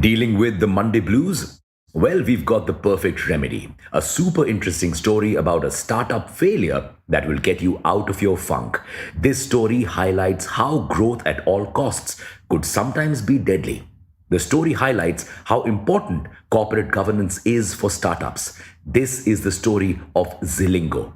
Dealing with the Monday blues? Well, we've got the perfect remedy. A super interesting story about a startup failure that will get you out of your funk. This story highlights how growth at all costs could sometimes be deadly. The story highlights how important corporate governance is for startups. This is the story of Zilingo.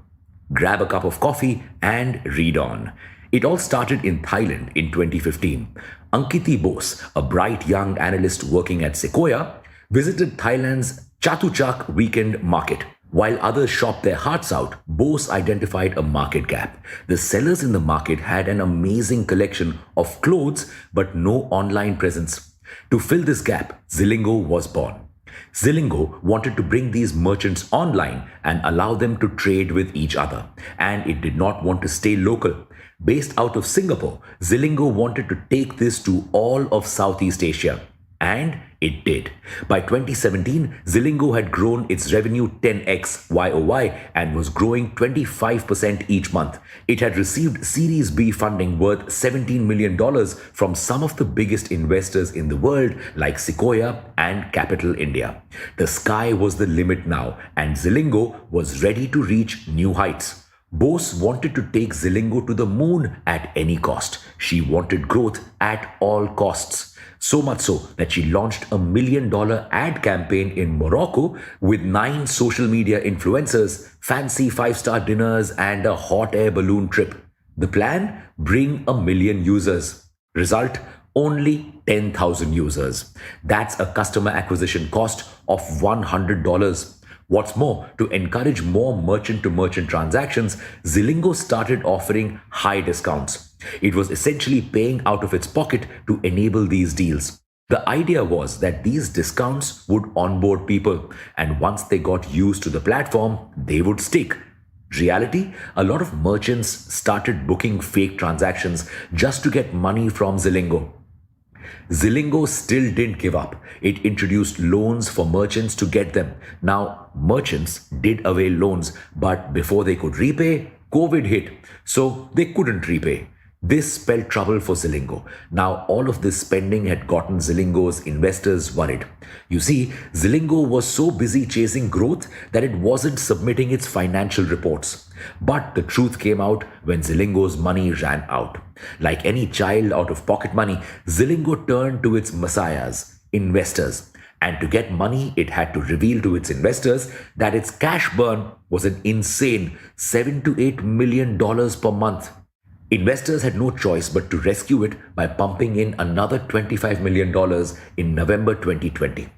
Grab a cup of coffee and read on. It all started in Thailand in 2015. Ankiti Bose, a bright young analyst working at Sequoia, visited Thailand's Chatuchak weekend market. While others shopped their hearts out, Bose identified a market gap. The sellers in the market had an amazing collection of clothes but no online presence. To fill this gap, Zilingo was born. Zilingo wanted to bring these merchants online and allow them to trade with each other, and it did not want to stay local. Based out of Singapore, Zilingo wanted to take this to all of Southeast Asia. And it did. By 2017, Zilingo had grown its revenue 10x YOY and was growing 25% each month. It had received Series B funding worth $17 million from some of the biggest investors in the world like Sequoia and Capital India. The sky was the limit now, and Zilingo was ready to reach new heights. Bose wanted to take Zilingo to the moon at any cost. She wanted growth at all costs. So much so that she launched a $1 million ad campaign in Morocco with 9 social media influencers, fancy 5-star dinners, and a hot air balloon trip. The plan? Bring 1 million users. Result? Only 10,000 users. That's a customer acquisition cost of $100. What's more, to encourage more merchant-to-merchant transactions, Zilingo started offering high discounts. It was essentially paying out of its pocket to enable these deals. The idea was that these discounts would onboard people, and once they got used to the platform, they would stick. Reality? A lot of merchants started booking fake transactions just to get money from Zilingo. Zilingo still didn't give up. It introduced loans for merchants to get them. Now, merchants did avail loans, but before they could repay, COVID hit, so they couldn't repay. This spelled trouble for Zilingo. Now, all of this spending had gotten Zilingo's investors worried. You see, Zilingo was so busy chasing growth that it wasn't submitting its financial reports. But the truth came out when Zilingo's money ran out. Like any child out of pocket money, Zilingo turned to its messiahs, investors. And to get money, it had to reveal to its investors that its cash burn was an insane $7 to $8 million per month. Investors had no choice but to rescue it by pumping in another $25 million in November 2020.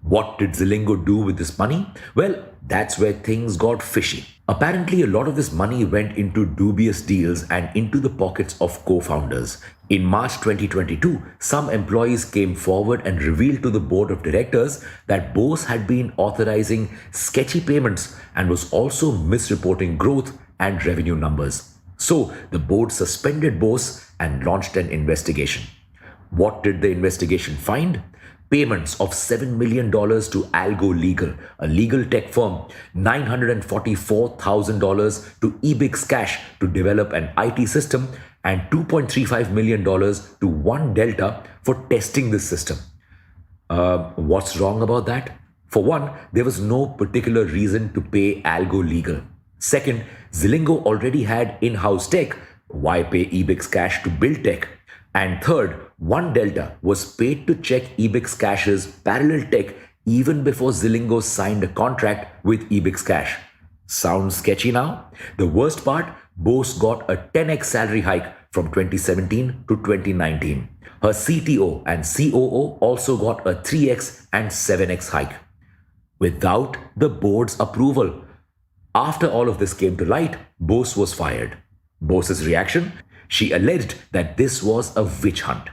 What did Zilingo do with this money? Well, that's where things got fishy. Apparently, a lot of this money went into dubious deals and into the pockets of co-founders. In March 2022, some employees came forward and revealed to the board of directors that Bose had been authorizing sketchy payments and was also misreporting growth and revenue numbers. So, the board suspended Bose and launched an investigation. What did the investigation find? Payments of $7 million to Algo Legal, a legal tech firm, $944,000 to Ebix Cash to develop an IT system, and $2.35 million to One Delta for testing this system. What's wrong about that? For one, there was no particular reason to pay Algo Legal. Second, Zilingo already had in-house tech. Why pay Ebix Cash to build tech? And third, One Delta was paid to check Ebix Cash's parallel tech even before Zilingo signed a contract with Ebix Cash. Sounds sketchy now? The worst part, Bose got a 10x salary hike from 2017 to 2019. Her CTO and COO also got a 3x and 7x hike without the board's approval. After all of this came to light, Bose was fired. Bose's reaction? She alleged that this was a witch hunt.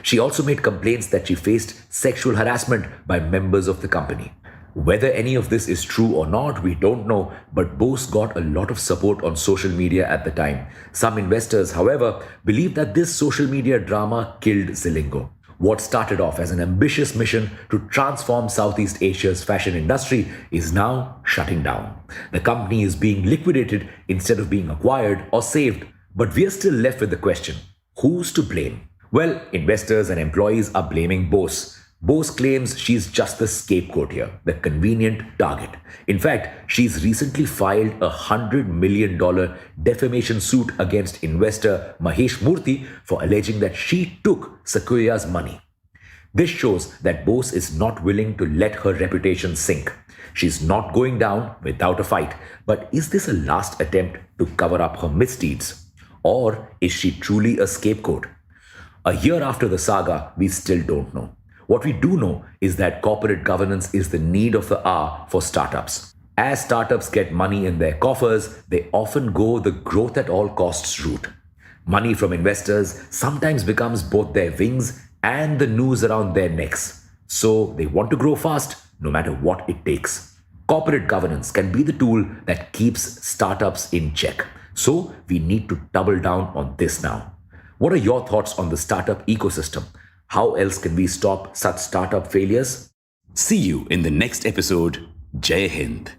She also made complaints that she faced sexual harassment by members of the company. Whether any of this is true or not, we don't know, but Bose got a lot of support on social media at the time. Some investors, however, believe that this social media drama killed Zilingo. What started off as an ambitious mission to transform Southeast Asia's fashion industry is now shutting down. The company is being liquidated instead of being acquired or saved. But we are still left with the question, who's to blame? Well, investors and employees are blaming Bose. Bose claims she's just the scapegoat here, the convenient target. In fact, she's recently filed a $100 million defamation suit against investor Mahesh Murthy for alleging that she took Sequoia's money. This shows that Bose is not willing to let her reputation sink. She's not going down without a fight. But is this a last attempt to cover up her misdeeds? Or is she truly a scapegoat? A year after the saga, we still don't know. What we do know is that corporate governance is the need of the hour for startups. As startups get money in their coffers, they often go the growth at all costs route. Money from investors sometimes becomes both their wings and the noose around their necks. So they want to grow fast no matter what it takes. Corporate governance can be the tool that keeps startups in check. So we need to double down on this now. What are your thoughts on the startup ecosystem? How else can we stop such startup failures? See you in the next episode. Jai Hind.